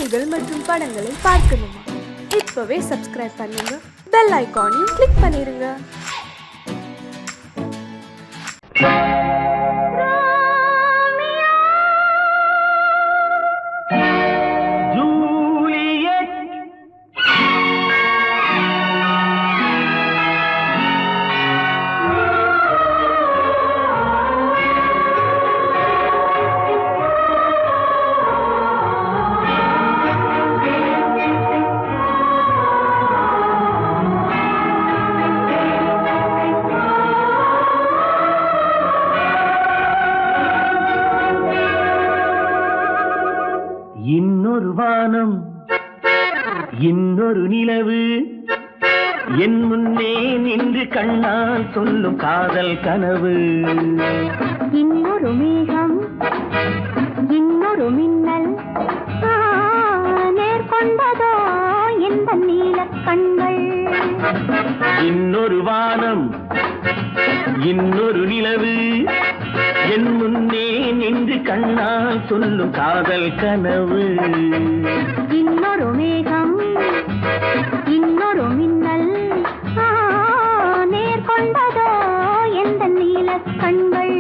செய்திகள் மற்றும் படங்களை பார்க்கணுமா? இப்பவே சப்ஸ்கிரைப் பண்ணுங்க, பெல் ஐகானையும் கிளிக் பண்ணிருங்க. இன்னொரு வானம், இன்னொரு நிலவு, என் முன்னே நின்று கண்ணால் சொல்லும் காதல் கனவு. இன்னொரு மேகம், இன்னொரு மின்னல், நேர்கொண்டதோ எந்த நீல கண்கள். இன்னொரு வானம், இன்னொரு நிலவு, என் முன்னே நின்று கண்ணால் சொல்லும் காதல் கனவு. இன்னொரு மேகம், இன்னொரு மின்னல், நேர்கொண்டதோ எந்த நீல கண்கள்.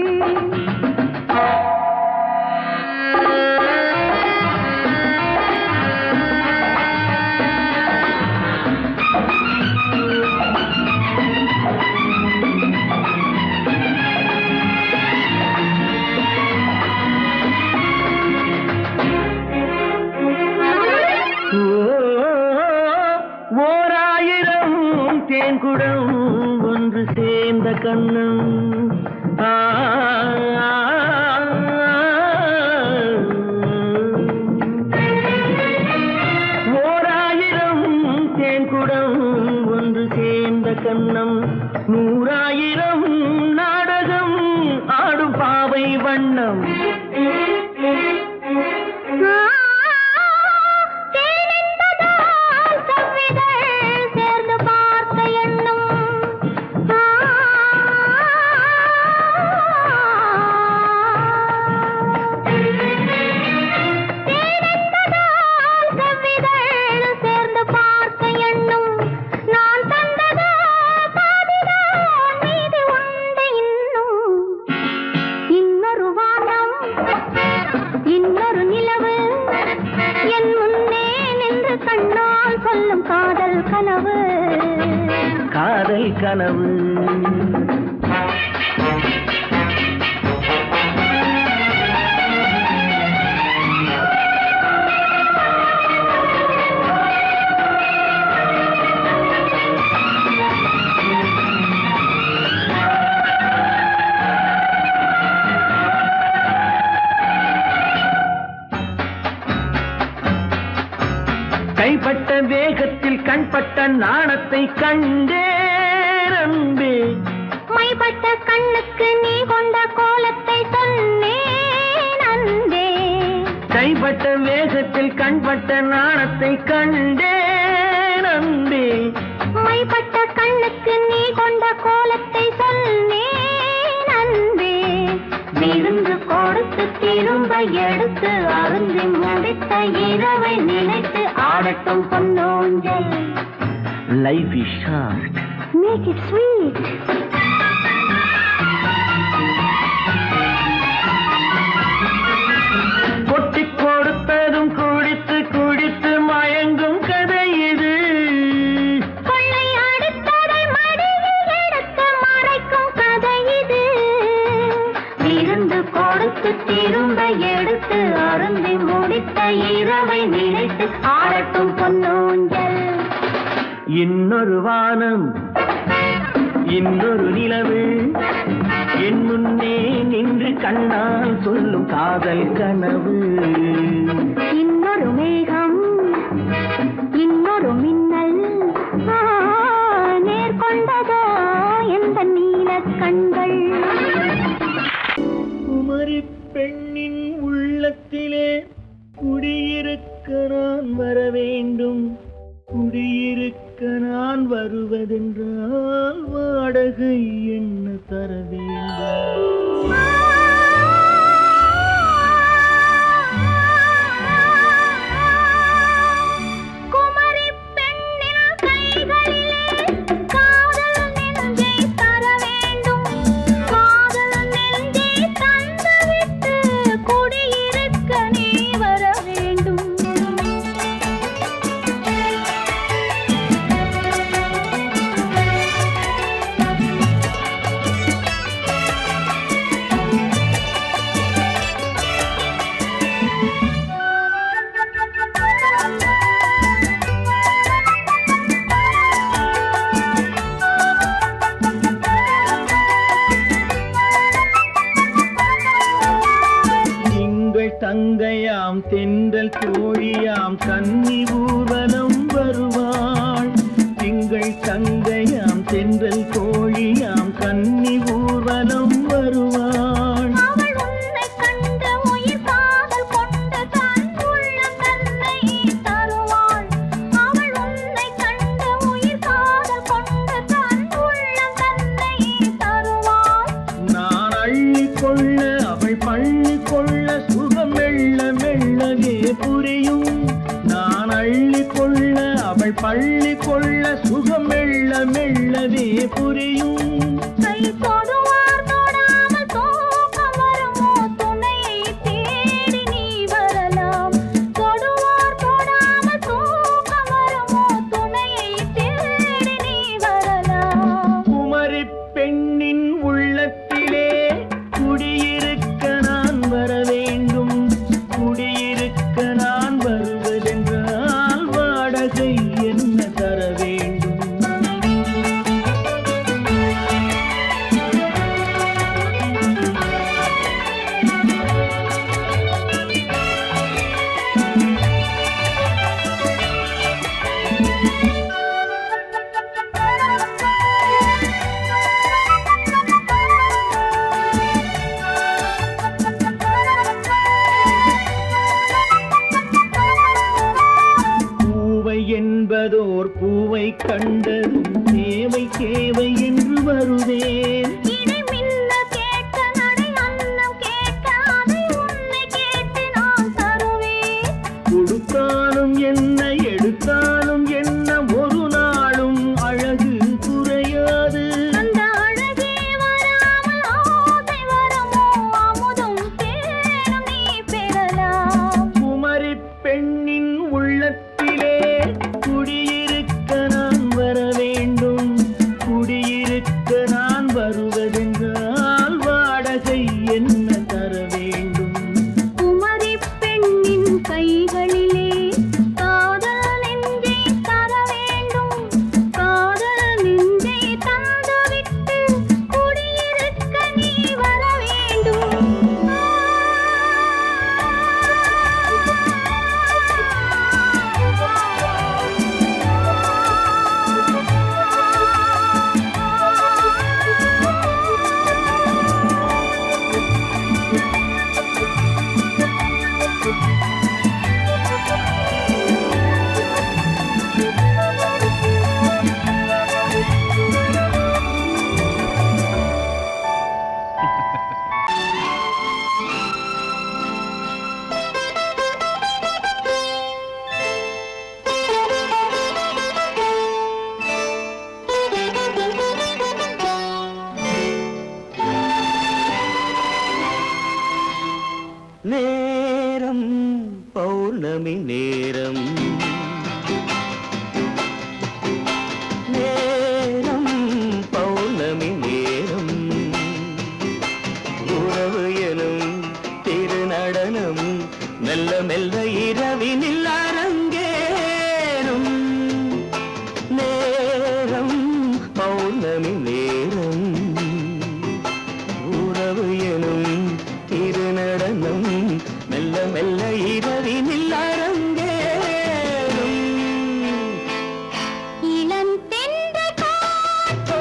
ஓராயிரம் தேன்குடம் ஒன்று சேர்ந்த கண்ணம். ஓராயிரம் தேன்குடம் ஒன்று சேர்ந்த கண்ணம், நூறாயிரம் நாடகம் ஆடும் பாவை வண்ணம். காதல் கனவு, காதல் கனவு. கைப்பட்ட வேகத்தில் கண்பட்ட நாணத்தை கண்டேன் அன்பே. மைப்பட்ட கண்ணுக்கு நீ கொண்ட கோலத்தை சொன்னேன் அன்பே. கைப்பட்ட வேகத்தில் கண்பட்ட நாணத்தை கண்டேன் அன்பே. மைப்பட்ட கண்ணுக்கு நீ கொண்ட கோலத்தை சொன்னேன் அன்பே. விருந்து கொடுத்து திரும்ப எடுத்து அருந்தி முடித்த இரவை நினைத்து ஆடட்டும் பொன்னூஞ்சல். Life is short. Make it sweet. கொட்டி கொடுத்ததும் குடித்து குடித்து மயங்கும் கதை இது. கொள்ளை அடித்ததை மடியில் எடுத்து மறைக்கும் கதை இது. விருந்து கொடுத்து திரும்ப எடுத்து அருந்தி முடித்த இரவை நினைத்து ஆடட்டும் பொன்னூஞ்சல். இன்னொரு வானம், இன்னொரு நிலவு, என் முன்னே நின்று கண்ணால் சொல்லும் காதல் கனவு. இன்னொரு மேகம், இன்னொரு மின்னல், நேர்கொண்டதோ எந்த நீல கண்கள். குமரி பெண்ணின் உள்ளத்திலே குடியிருக்க நான் வர வேண்டும். குடியிருக்க நான் வருவதென்றால் வாடகை என்ன தர வேண்டும்? தோழியாம் கன்னி ஊர்வலம் வருவாள். திங்கள் தங்கையாம் தென்றல் தோழியாம் கன்னி ஊர்வலம் வருவாள். அவள் உன்னை கண்டு உயிர் காதல் கொண்டு தன் உள்ளம் தன்னை தருவாள். அவள் உன்னை கண்டு உயிர் காதல் கொண்டு தன் உள்ளம் தன்னை தருவாள். நான் அள்ளிக் கொள்ள அவள் பள்ளி கொள்ள சுகம் மெல்ல மெல்லவே புரியும். நான் அள்ளிக் கொள்ள அவள் பள்ளி கொள்ள சுகம் மெல்ல மெல்லவே புரியும். கை தொடுவார் தொடாமல் தூக்கம் வருமோ துணையை தேடி நீ வரலாம். தொடுவார் தொடாமல் தூக்கம் வருமோ துணையை தேடி நீ வரலாம். குமரி பெண்ணின் உள்ளத்திலே குடியிருக்க நான் வர வேண்டும். குடியிருக்க நான் வருவதென்றால் வாடகை என்ன தர வேண்டும்? பூவை என்பதோர் பூவை கண்டதும் தேவை தேவை என்று வருவேன். இடை மின்ன கேட்க நடை அன்னம் கேட்க அதை உன்னை கேட்டு நான் தருவேன். கொடுத்தாலும் என்ன எடுத்தாலும் என்ன ஒரு நாளும் அழகு குறையாது. அந்த அழகே வராமல் ஆசை வரமோ அமுதும் தேனும் நீ பெறலாம். குமரி பெண்ணின் உள்ளத்திலே குடியிருக்க நான் வர வேண்டும். குடியிருக்க நான் வருவதென்றால் வாடகை என்ன தர வேண்டும்? குமரி பெண்ணின் கைகளிலே காதல் நெஞ்சை தர வேண்டும். காதல் நெஞ்சை தந்துவிட்டு குடியிருக்க நீ வர வேண்டும். நேரம் பௌர்ணமி நேரம். நேரம் பௌர்ணமி நேரம். உறவு எனும் திருநடனம் மெல்ல மெல்ல இரவினில் அரங்கேறும். நேரம் பௌர்ணமி நேரம். உறவு எனும் திருநடனம் மெல்ல மெல்ல இரவினில் அரங்கேறும். இளம் தென்றல் காற்று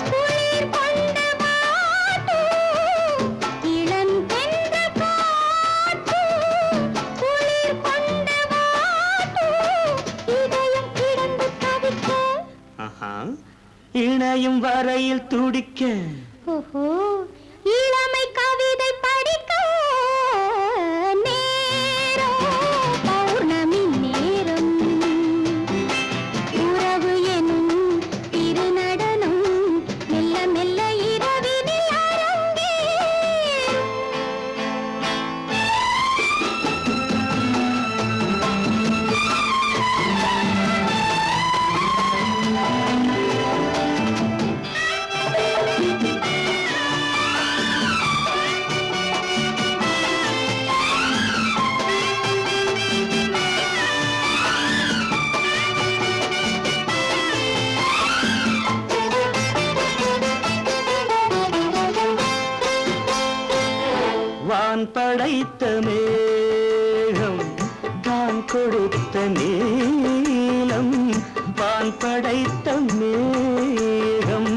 குளிர் கொண்டு வாட்டு. இளம் தென்றல் காற்று குளிர் கொண்டு வாட்டு. இதயம் கிடந்து தவிக்க. ஆஹா, இணையும் வரையில் துடிக்க. ஓஹோ, இளமை கவிதை படிக்க. நேரம் பௌர்ணமி நேரம். உறவு எனும் திருநடனம் மெல்ல மெல்ல இரவினில் அரங்கேறும். வான் படைத்த மேகம் கொடுத்த நீலம் வான் படைத்த மேகம்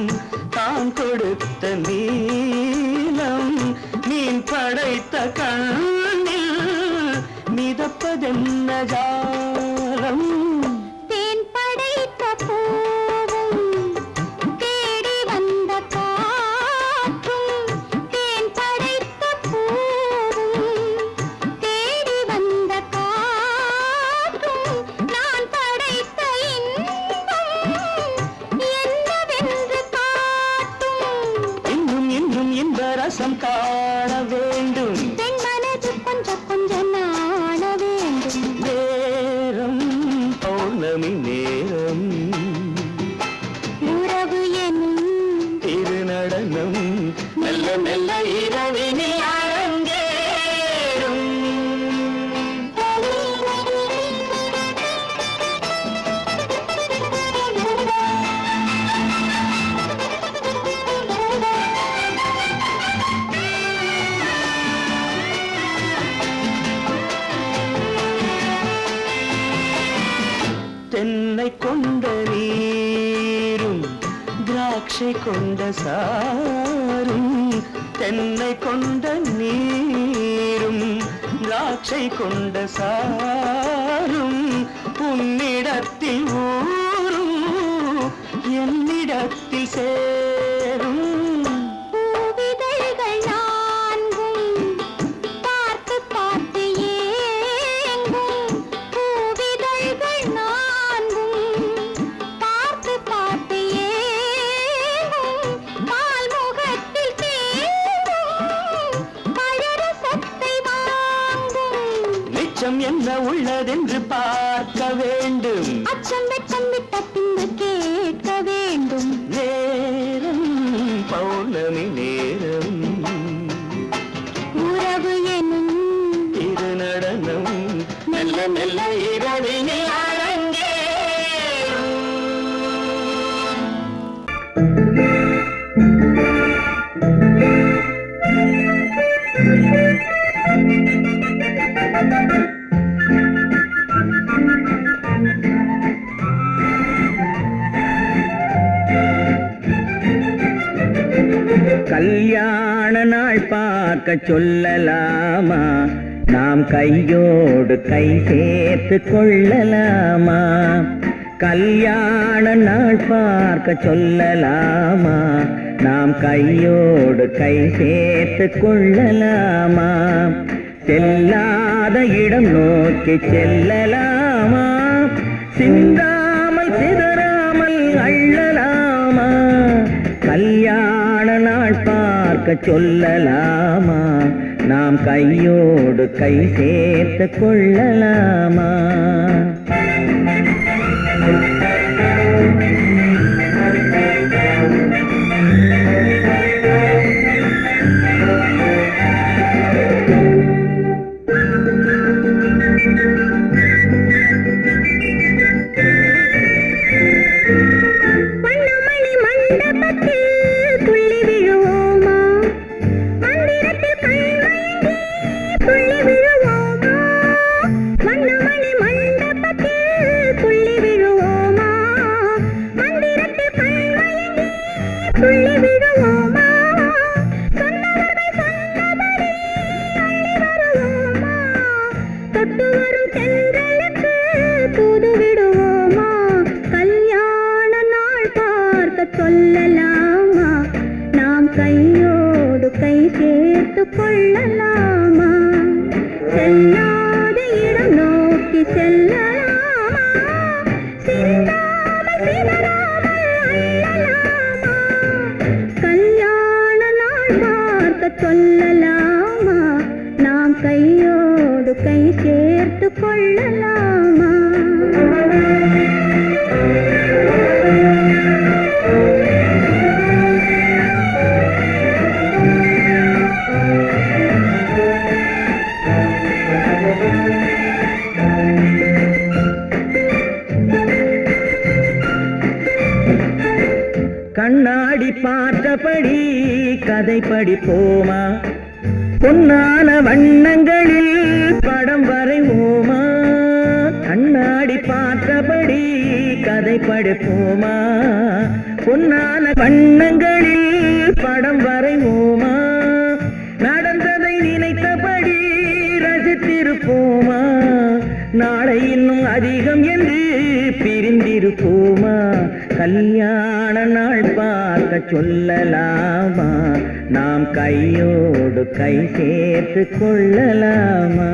தான் கொடுத்த நீலம் மீன் படைத்த கண்ணில் மிதப்பதென்ன ஜாலம் தேன் படைத்த பூவும் தேடி வந்த காற்றும் தேன் படைத்த பூவும் தேடி வந்த காற்றும் நான் படைத்த இன்பம் என்னவென்று காட்டும் இன்னும் இன்னும் இந்த ரசம் காண வேண்டும் பெண் மனது கொஞ்சம் கொஞ்சம் நாண வேண்டும் நேரம் பௌர்ணமி நேரம் உறவு எனும் திருநடனம் மெல்ல மெல்ல இரவினில் அரங்கேறும் தென்னை கொண்ட நீரும் திராட்சை கொண்ட சாரும் தென்னை கொண்ட நீரும் திராட்சை கொண்ட சாரும் உன்னிடத்தில் ஊரும் என்னிடத்தில் சேரும் பூவிதழ்கள் நான்கும் பார்த்து பார்த்து ஏங்கும் பூவிதழ்கள் நான்கும் பார்த்து பார்த்து ஏங்கும் பால் முகத்தில் தேங்கும் பழரசத்தை வாங்கும் நிச்சம் என்ன உள்ளதென்று பார்க்க வேண்டும் அச்சம் வெச்சம் விட்ட பின்பு கேட்க வேண்டும் நேரம் பௌர்ணமி நேரம் உறவு எனும் திருநடனம் மெல்ல மெல்ல இரவினில் அரங்கேறும் கல்யாண நாள் பார்க்க சொல்லலாமா நாம் கையோடு கை சேர்த்து கொள்ளலாமா கல்யாண நாள் பார்க்க சொல்லலாமா நாம் கையோடு கை சேர்த்து கொள்ளலாமா செல்லாத இடம் நோக்கி செல்லலாமா சிந்தாமல் சிதறாமல் அள்ளலாமா கல்யாண நாள் பார்க்க சொல்லலாமா நாம் கையோடு கை சேர்த்து கொள்ளலாமா வண்ணமணி மண்டபத்தில் துள்ளி விழுவோமா மந்திரத்தில் கண்மயங்கி துள்ளி விழுவோமா வண்ணமணி மண்டபத்தில் துள்ளி விழுவோமா மந்திரத்தில் கண்மயங்கி துள்ளி விழுவோமா சொன்னவர்கள் சொன்னபடி அள்ளி வருவோமா தொட்டு வரும் தென்றலுக்கு தூது விடுவோமா கல்யாண நாள் பார்க்க சொல்லலாமா நாம் கையோடு கை சேர்த்து கொள்ளலாமா செல்லாத இடம் நோக்கி செல்லலாமா சிந்தாமல் சிதறாமல் அள்ளலாமா கல்யாண நாள் பார்க்க சொல்லலாமா நாம் கையோடு கை சேர்த்து கொள்ளலாமா கண்ணாடி பார்த்தபடி கதை படிப்போமா பொன்னான வண்ணங்களில் படம் வரைவோமா பார்த்தபடி கதை படைப்போமா பொன்னான வண்ணங்களில் படம் வரைவோமா நடந்ததை நினைத்தபடி ரசித்திருப்போமா நாளை இன்னும் அதிகம் என்று பிரிந்திருப்போமா கல்யாண நாள் பார்க்க சொல்லலாமா நாம் கையோடு கை சேர்த்து கொள்ளலாமா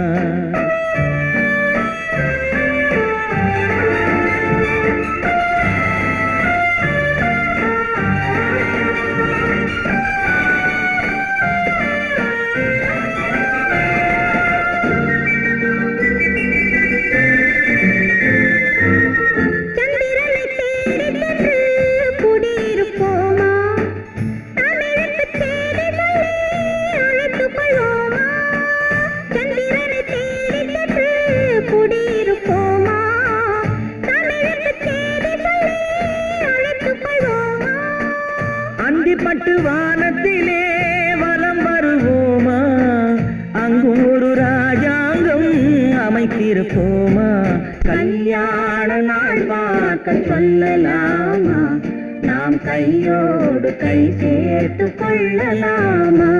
பட்டு வானத்திலே வலம் வருவோமா அங்கும் ஒரு ராஜாங்கம் அமைத்திருப்போமா கல்யாண நாள் பார்க்க சொல்லலாமா நாம் கையோடு கை சேர்த்து கொள்ளலாமா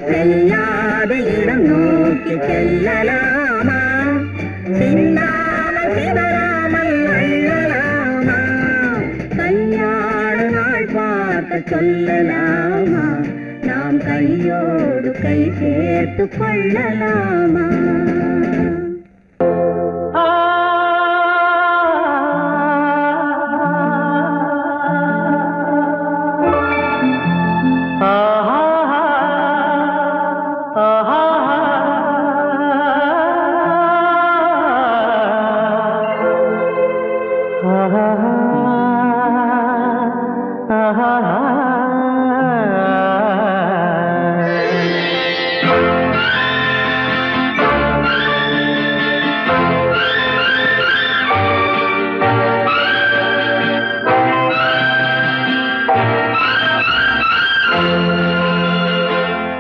செல்லாத இடம் நோக்கி செல்லலாமா சின்னாமல் சிதறாமல் அள்ளலாமா கல்யாண நாள் பார்க்க சொல்லலாமா நாம் கையோடு கை சேர்த்து கொள்ளலாமா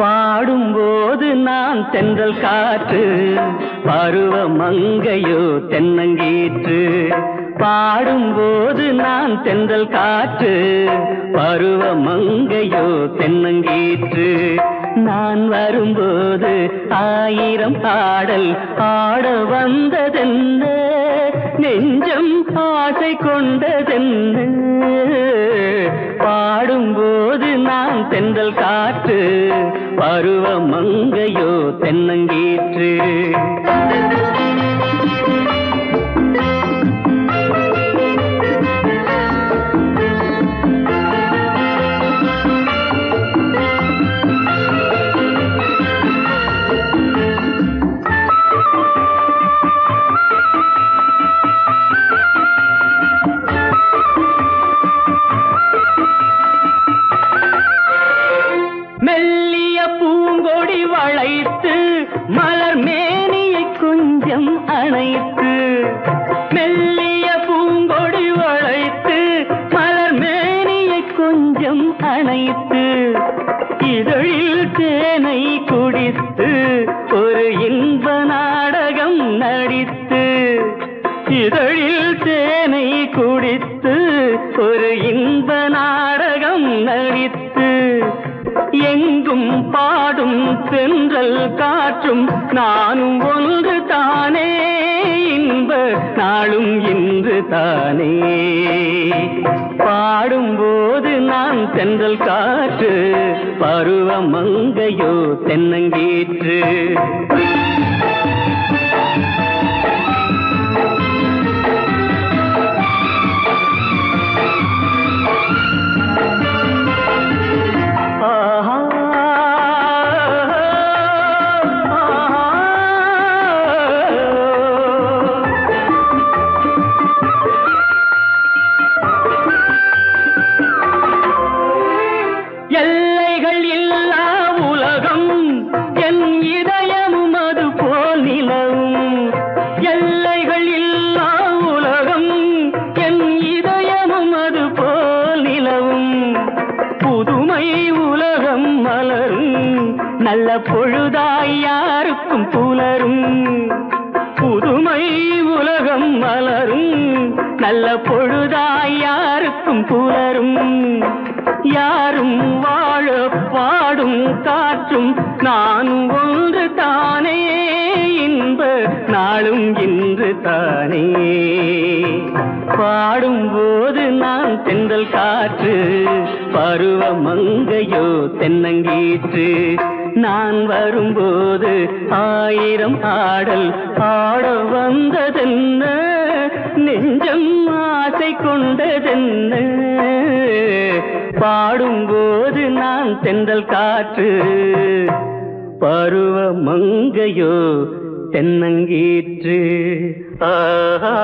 பாடும்போது நான் தென்றல் காற்று பருவ மங்கையோ தென்னங்கீற்று பாடும்போது நான் தென்றல் காற்று பருவ மங்கையோ தென்னங்கீற்று நான் வரும்போது ஆயிரம் பாடல் ஆட வந்ததென்ன நெஞ்சம் ஆசை கொண்டதென்ன பாடும்போது நான் தென்றல் காற்று பருவ மங்கையோ தென்னங்கீற்று மெல்லிய பூங்கொடி வளைத்து மலர் மேனியை கொஞ்சம் அணைத்து மெல்லிய பூங்கொடி வளைத்து மலர் மேனியை கொஞ்சம் அணைத்து இதழில் தேனை குடித்து ஒரு இன்ப நாடகம் நடித்து இதழில் தேனை குடித்து ஒரு இன்ப நாடகம் நடித்து எங்கும் பாடும் தென்றல் காற்றும் நானும் ஒன்று தானே இன்ப நாளும் இன்று தானே பாடும்போது நான் தென்றல் காற்று பருவ மங்கையோ தென்னங்கீற்று எல்லைகள் இல்லா உலகம் என் இதயமும் அது போல் நிலவும் எல்லைகள் இல்லா உலகம் என் இதயமும் அது போல் நிலவும் புதுமை உலகம் மலரும் நல்ல பொழுதாய் யாருக்கும் புலரும் புதுமை உலகம் மலரும் நல்ல பொழுதாய் யாருக்கும் புலரும், யாரும் வாழ பாடும் காற்றும் நானும் ஒன்று தானே, இன்ப நாளும் இன்று தானே. பாடும்போது நான் தென்றல் காற்று, பருவ மங்கையோ தென்னங்கீற்று. நான் வரும்போது ஆயிரம் ஆடல் ஆட வந்ததென்ன, நெஞ்சம் ஆசை கொண்டதென்ன. பாடும்போது நான் தென்றல் காற்று, பருவ மங்கையோ தென்னங்கீற்று. ஆஹா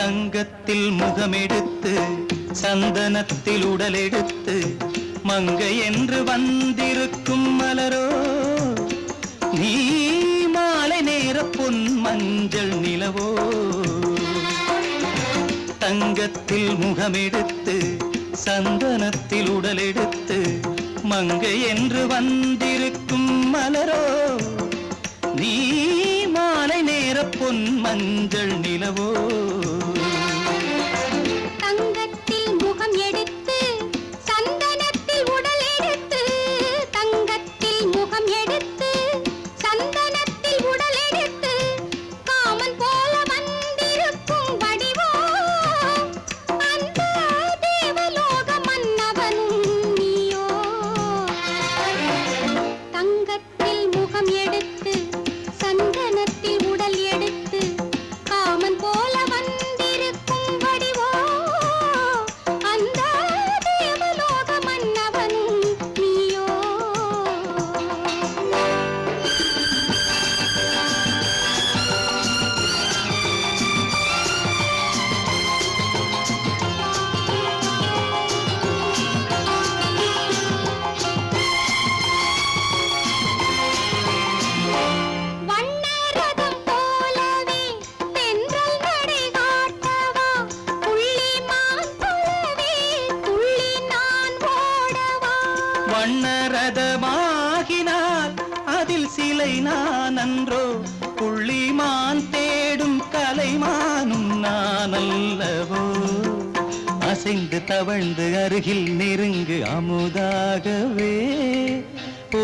தங்கத்தில் முகமெடுத்து சந்தனத்தில் உடலெடுத்து மங்கை என்று வந்திருக்கும் மலரோ, நீ மாலை நேர பொன் மஞ்சள் நிலவோ. தங்கத்தில் முகமெடுத்து சந்தனத்தில் உடலெடுத்து மங்கை என்று வந்திருக்கும் மலரோ, நீ மாலை நேர பொன் மஞ்சள் நிலவோ. தங்கத்தில் முகம் எடுத்து சந்தனத்தில் உடல் எடுத்து, தங்கத்தில் முகம் எடுத்து சந்தனத்தில் உடல் எடுத்து, காமன் போல வந்திருக்கும் வடிவோ, அந்த தேவலோக மன்னவனும் நீயோ. தங்கத்தில் முகம் எடுத்து சந்தனத்தில் உடல் எடுத்து, காமன் போல வந்திருக்கும் வடிவோ, அந்த தேவலோக மன்னவனும் நீயோ. வண்ணரதம் போலவே தென்றல் நடை காட்டவா, புள்ளிமான் போலவே துள்ளி நான் ஓடவா. வண்ணரதமாகினால் அதில் சிலை நான் அன்றோ, புள்ளிமான் தேடும் கலைமானும் நான் அல்லவோ. அசைந்து தவழ்ந்து அருகில் நெருங்கு அமுதாகவே. ஓ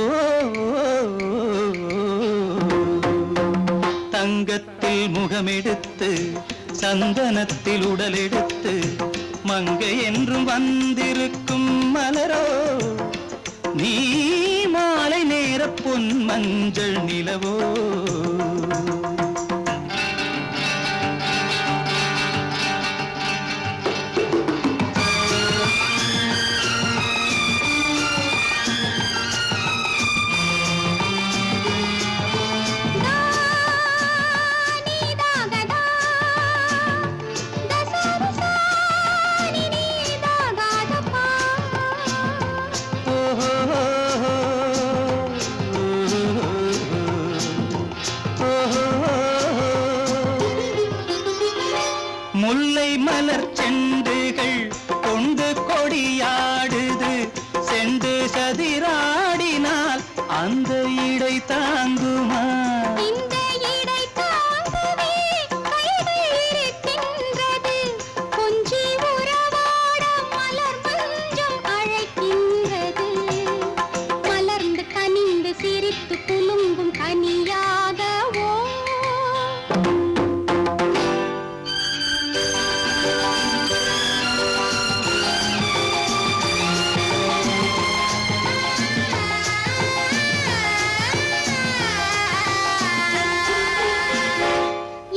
தங்கத்தில் முகமெடுத்து சந்தனத்தில் உடலெடுத்து மங்கை என்றும் வந்திருக்கும் மலரோ, நீ மாலை நேர பொன் மஞ்சள் நிலவோ. முல்லை மலர் செண்டுகள் கொண்டு கொடியாடுது, செண்டு சதிராடினால் அந்த இடை தாங்குமா. இந்த இடை தாங்கவே கைகள் இருக்கின்றது, கொஞ்சி உறவாட மலர் மஞ்சம் அழைக்கின்றது. மலர்ந்து கனிந்து சிரித்து குலுங்கும் கனியாகவோ.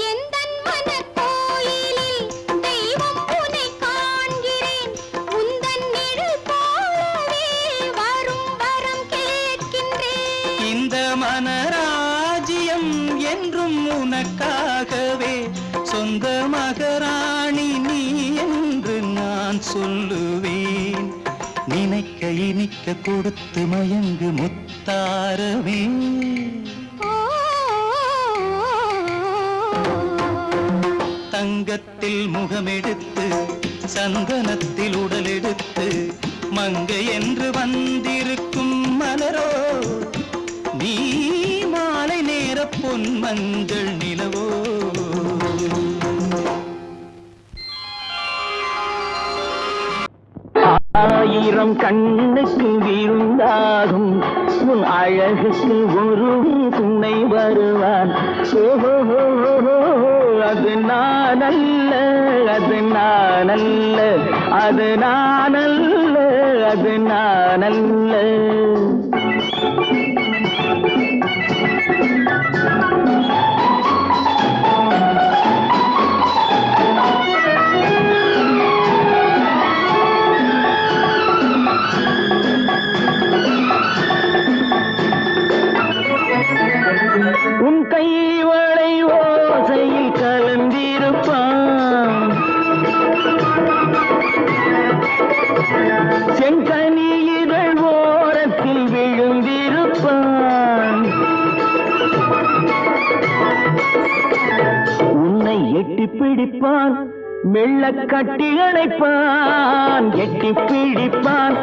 எந்தன் மனக்கோயிலில் தெய்வம் உன்னை காண்கிறேன், உந்தன் நிழல் போலவே வரும் வரம் கேட்கின்றேன். இந்த மனராஜ்யம் என்றும் உனக்காகவே சொந்த மகராணி நீ என்று நான் சொல்லுவேன். நினைக்க இனிக்க கொடுத்து மயங்கு முத்தாரவே. தங்கத்தில் முகமெடுத்து சந்தனத்தில் உடலெடுத்து மங்கை என்று வந்திருக்கும் மலரோ நீ மாலை நேர பொன் மஞ்சள் நிலவோ. ஆயிரம் கண்ணுக்கு விருந்தாகும் உன் அழகுக்கு ஒரு துணை வருவான். அது நான் அல்ல, அது நான் அல்ல, அது நான் அல்ல, அது நான் அல்ல. உன் கைவளை ஓசையில் கலந்திருப்பான், செங்கனியிதழ் ஓரத்தில் விழுந்திருப்பான். உன்னை எட்டி பிடிப்பான், மெல்ல கட்டி அணைப்பான். எட்டி பிடிப்பான்,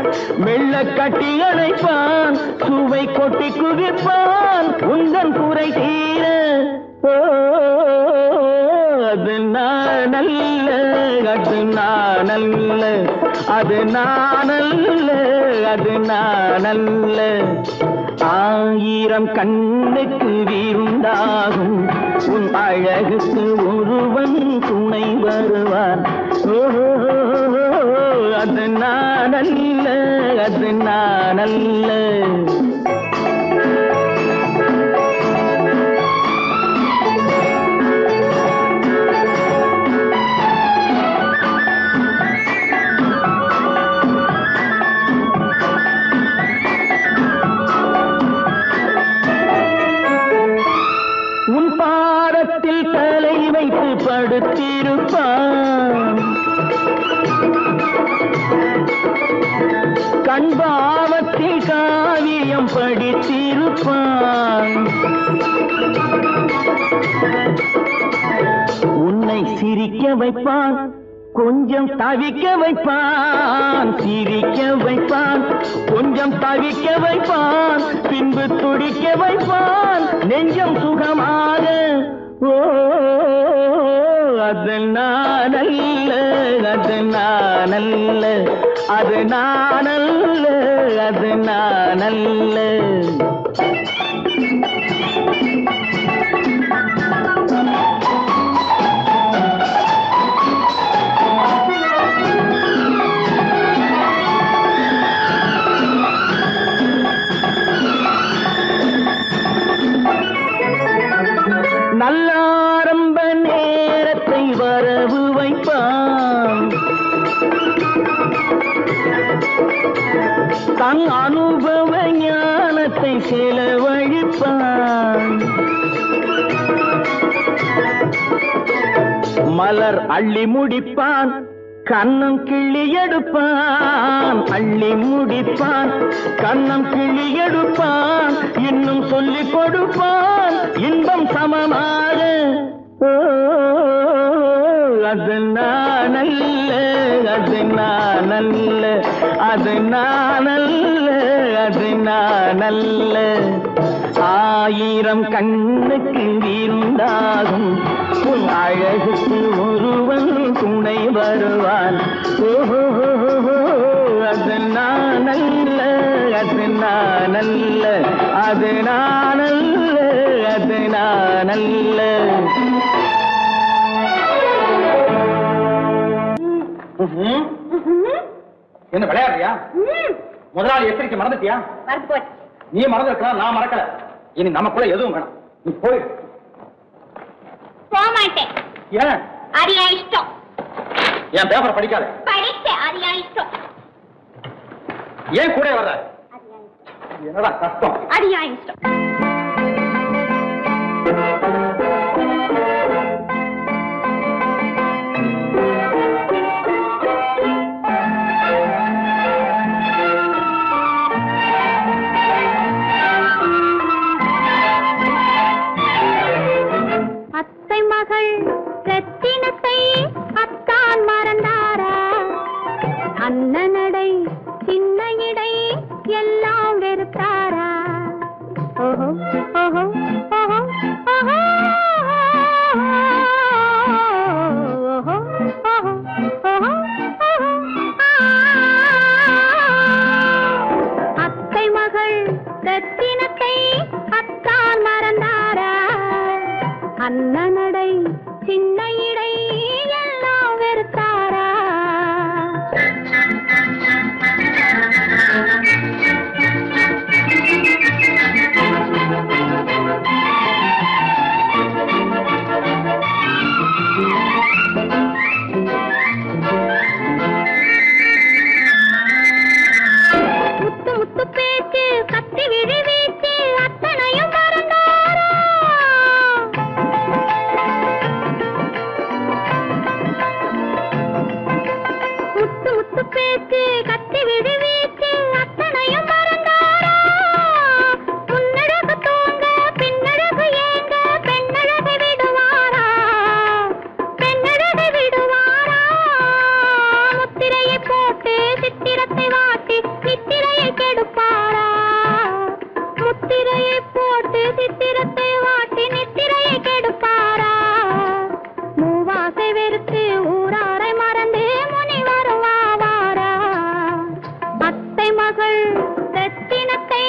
மெல்ல கட்டி அணைப்பான். சுவை கொட்டி குதிப்பான் உந்தன் குறை தீர. அது நான் அல்ல, அது நான் அல்ல, அது நான் அல்ல, அது நான் அல்ல. ஆயிரம் கண்ணுக்கு விருந்தாகும் உன் அழகுக்கு ஒருவன் துணை வருவான். அது நான் அல்ல, அது நான் அல்ல. உன் பாதத்தில் தலை வைத்து படுத்திருப்பான், கண்பாவத்தில் காவியம் படித்திருப்பான். உன்னை சிரிக்க வைப்பான், கொஞ்சம் தவிக்க வைப்பான். சிரிக்க வைப்பான், கொஞ்சம் தவிக்க வைப்பான். பின்பு துடிக்க வைப்பான் நெஞ்சம் சுகமாக. அது நான் அல்ல, அது நான் அல்ல, அது நான் அல்ல, அது நான் அல்ல. நல்ல ஆரம்ப நேரத்தை வரவு வைப்பான், தன் அனுபவ ஞானத்தை செலவழிப்பான். மலர் அள்ளி முடிப்பான், கண்ணம் கிள்ளி எடுப்பான். அள்ளி முடிப்பான், கண்ணம் கிள்ளி எடுப்பான். இன்னும் சொல்லிக் கொடுப்பான் இன்பம் சமமாக. அது நான் அல்ல, அது நான் அல்ல, அது நான் அல்ல, அது நான் அல்ல. ஆயிரம் கண்ணுக்கு விருந்தாகும் உன் அழகுக்கு ஒருவன் துணை வருவான். அது நான் அல்ல, அது நான் அல்ல, அது நான் அல்ல, அது நான் அல்ல. என்ன விளையாடுறியா? முதலாளி எச்சரிக்கை மறந்துட்டியா? மறந்து போச்சு. நீ மறந்துருக்கலாம், நான் மறக்கல. இனி நமக்குள்ள எதுவும் வேணாம், நீ போய். போக மாட்டேன். ஏன்? அது என் இஷ்டம். என் பேப்பர் படிக்காத. படித்தேன், அது என் இஷ்டம். ஏன் கூட வர்ற? என்னடா கஷ்டம்? அது என் இஷ்டம். அத்தை மகள் ரத்தினத்தை அத்தான் மறந்தாரா? அண்ணனடை சின்ன இடை எல்லாம் வெறுத்தாரா? முத்து முத்து பேச்சு கத்தி விழி வீச்சு அத்தனையும் மறந்தாரா? முத்து முத்து பேச்சு கத்தி விழி வீச்சு அத்தனையும் மறந்தாரா? முன்னழகு தூங்க பின்னழகு ஏங்க பெண்ணழகை விடுவாரா? பெண்ணழகை விடுவாரா? முத்திரையை போட்டு சித்திரத்தை வாட்டி நித்திரையை கெடுப்பாரா? முத்திரையை போட்டு சித்திரத்தை வாட்டி நித்திரையை கெடுப்பாரா? மூவாசை வெறுத்து ஊராரை மறந்து முனி வருவாரா? அத்தை மகள் ரத்தினத்தை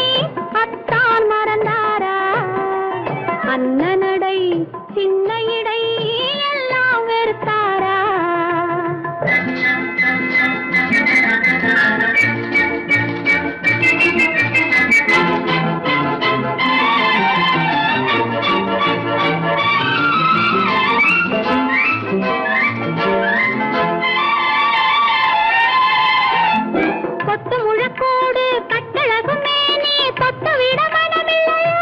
அத்தான் மறந்தாரா? அண்ணனடை சின்ன இடை எல்லாம் வெறுத்தாரா? கொத்து முழக்கோடு கட்டழகு மேனி தொட்டு விட மனமில்லையோ?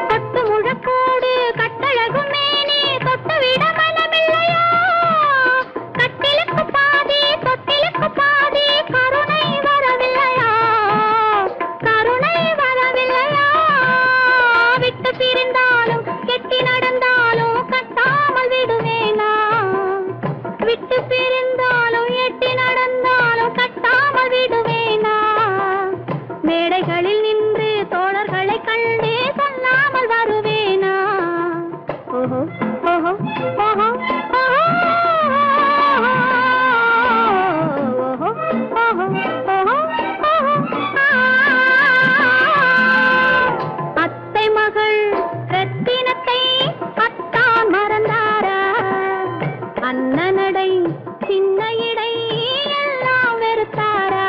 கொத்து முழக்கோடு கட்டழகு மேனி தொட்டு விட மனமில்லையோ? கட்டிலுக்கு பாதி தொட்டிலுக்கு பாதி கருணை வரவில்லையா? கருணை வரவில்லையா? விட்டு பிரிந்தாலும் கெட்டி நடந்தாலும் கட்டாமல் விடுவேனா? விட்டு பிரிந்தாலும் எட்டி நடந்தாலும் கட்டாமல் விடுவேனா? மேடைகளில் நின்று தோழர்களை கண்டு சொல்லாமல் வருவேனா? ஓஹோ ஓஹோ ஓஹோ அத்தை மகள் ரத்தினத்தை அத்தான் மறந்தாரா? அண்ணனடை சின்ன இடை எல்லாம் வெறுத்தாரா?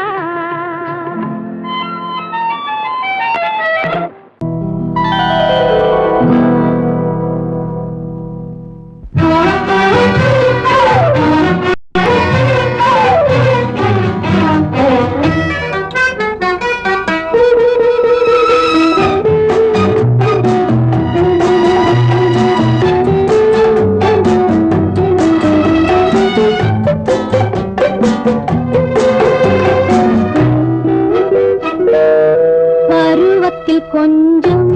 பருவத்தில் கொஞ்சம்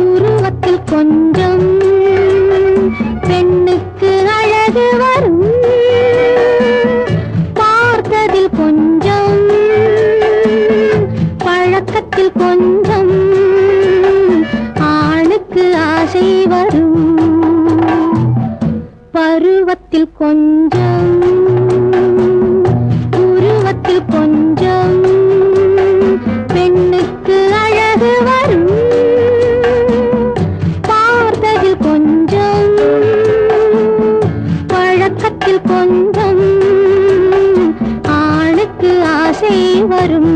உருவத்தில் கொஞ்சம் பெண்ணுக்கு அழகு வரும். பார்த்ததில் கொஞ்சம் பழக்கத்தில் கொஞ்சம் ஆணுக்கு ஆசை வரும். பருவத்தில் கொஞ்சம் உருவத்தில் கொஞ்சம் பெண்ணுக்கு அழகு வரும். பார்த்ததில் கொஞ்சம் பழக்கத்தில் கொஞ்சம் ஆணுக்கு ஆசை வரும்.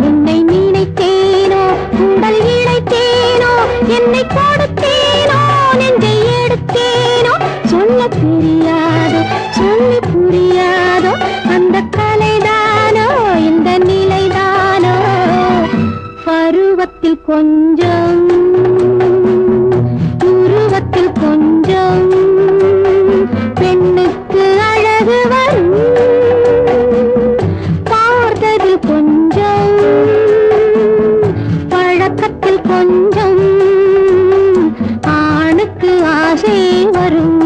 உன்னை நினைத்தேனோ உடல் இழைத்தேனோ என்னை கொடுத்தேனோ நெஞ்சை எடுத்தேனோ சொல்ல தெரியாதோ சொல்லி புரியாதோ அந்த கலைதானோ இந்த நிலைதானோ? பருவத்தில் கொஞ்சம் உருவத்தில் கொஞ்சம் பெண்ணுக்கு அழகு வரும். பார்த்ததில் கொஞ்சம் பழக்கத்தில் கொஞ்சம் ஆணுக்கு ஆசை வரும்.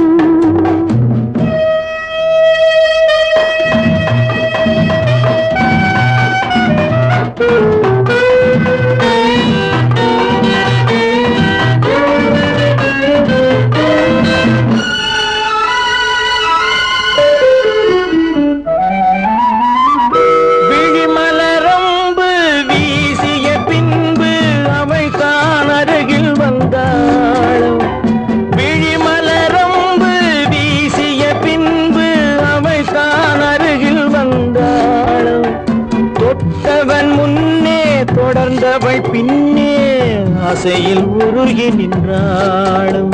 அமர்ந்தவள் பின்னே ஆசையில் உருகி நின்றாளும்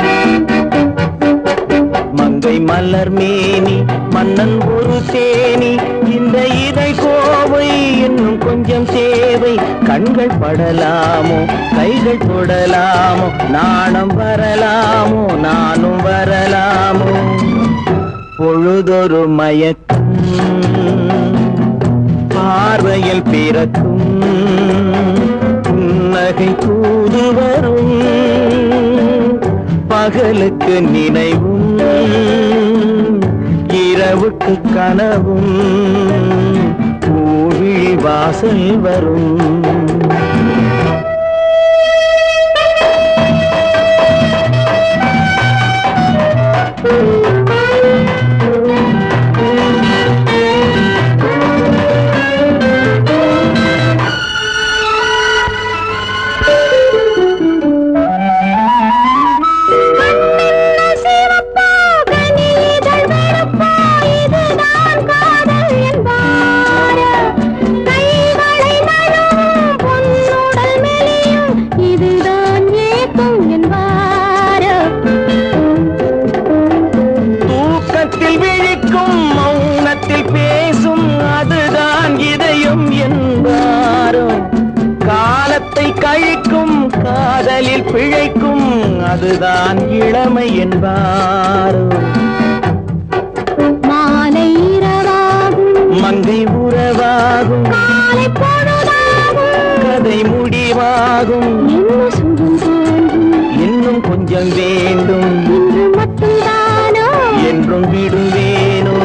மங்கை மலர் மேனி மன்னன் ஒரு தேனி இந்த இதை கோவை இன்னும் கொஞ்சம் தேவை கண்கள் படலாமோ கைகள் தொடலாமோ நாணம் வரலாமோ நானும் வரலாமோ பொழுதொரு மயக்கம் பார்வையில் பிறக்கும் புன்னகை தூது வரும் பகலுக்கு நினைவும் இரவுக்கு கனவும் பூவிழி வாசல் வரும் கழிக்கும் காதலில் பிழைக்கும் அதுதான் இளமை என்பாரோ மாலை இரவாகும் மங்கை உறவாகும் காலை பொழுதாகும் கதை முடிவாகும் இன்னும் கொஞ்சம் வேண்டும் இன்று மட்டும்தானோ என்றும் விடுவேனோ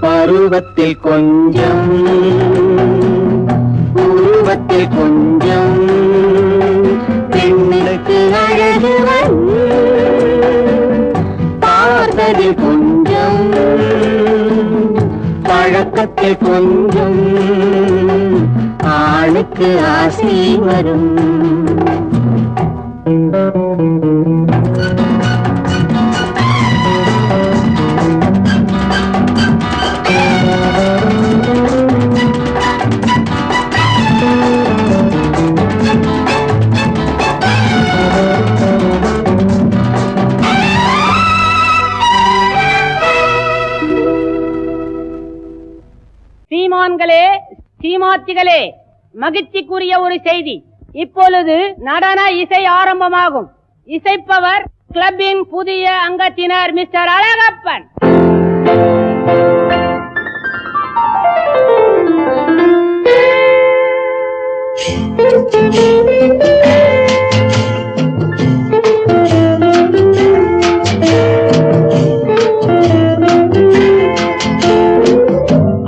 பருவத்தில் கொஞ்சம் உருவத்தில் கொஞ்சம் பெண்ணுக்கு அழகு பார்த்ததில் கொஞ்சம் பழக்கத்தில் கொஞ்சம் ஆணுக்கு ஆசை வரும் சீமான்களே சீமாத்திகளே மகிழ்ச்சிக்குரிய ஒரு செய்தி. இப்பொழுது நடன இசை ஆரம்பமாகும். இசைப்பவர் கிளப்பின் புதிய அங்கத்தினர் மிஸ்டர் அழகப்பன்.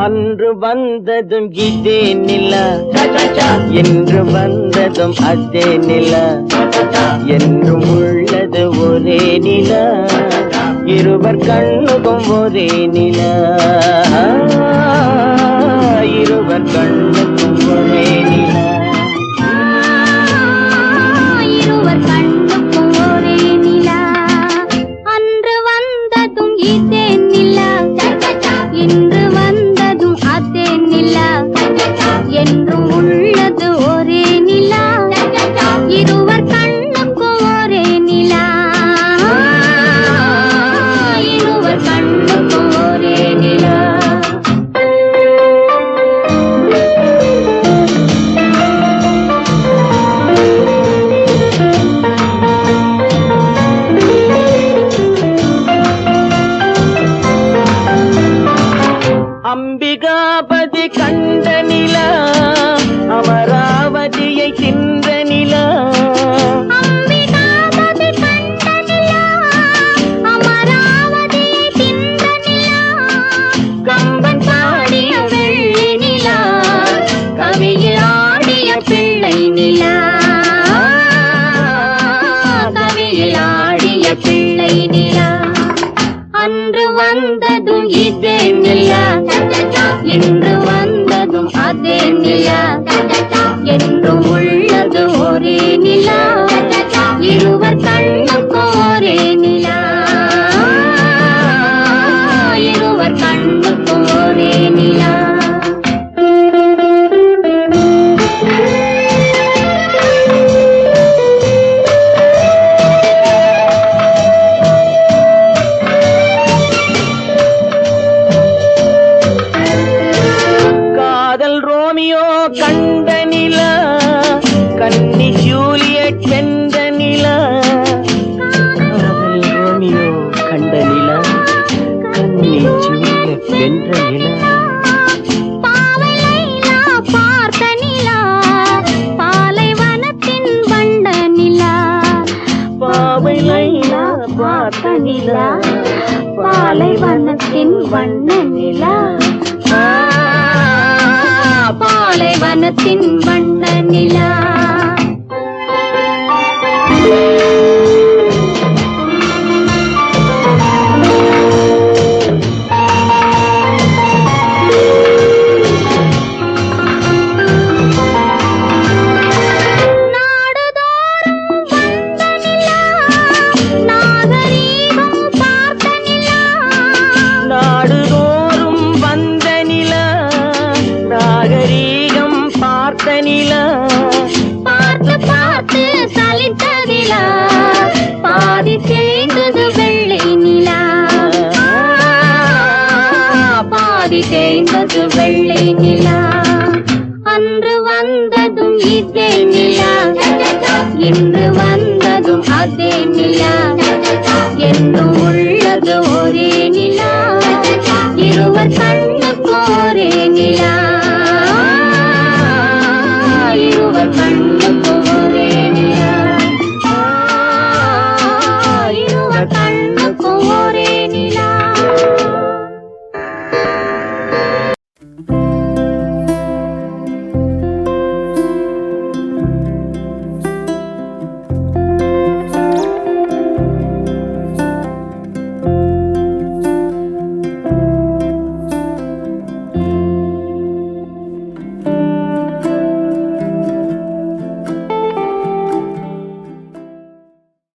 அன்று வந்ததும் இதே நிலா என்று வந்ததும் அதே நிலா என்றும் உள்ளது ஒரே நிலா இருவர் கண்ணுக்கும் ஒரே நிலா இருவர் கண்ணுக்கும் ஒரே நிலா இருவர் கண்ணுக்கும் ஒரே நிலா அன்று வந்ததும் இதே நிலா இன்று வந்ததும் அதே நிலா என்றும் உள்ளது ஒரே நிலா இருவர் கண்ணுக்கும் ஒரே நிலா இருவர் கண்ணுக்கும் ஒரே நிலா அம்பிகாபதி கண்ட நிலா அமராவதியை தின்ற நிலா அம்பிகாபதி கண்ட நிலா அமராவதியை தின்ற நிலா கம்பன் பாடிய வெள்ளி நிலா கவியில் ஆடிய பிள்ளை நிலா கவியில் ஆடிய பிள்ளை நிலா அன்று வந்ததும் இதே நிலா இன்று வந்ததும் அதே நிலா என்றும் உள்ளது ஒரே நிலா இருவர் கண்ணுக்கும் ஒரே நிலா இருவர் கண்ணுக்கும் ஒரே நிலா பாலைவனத்தின் வண்ண நிலா, பாலைவனத்தின் வண்ண நிலா. பார்த்து பார்த்து சலித்ததிலா, பாதி தேய்ந்தது வெள்ளை நிலா, பாதி தேய்ந்தது வெள்ளை நிலா. அன்று வந்ததும் இதே நிலா, இன்று வந்ததும் அதே நிலா, என்றும் உள்ளது ஒரே நிலா, இருவர் கண்ணுக்கு ஒரே நிலா.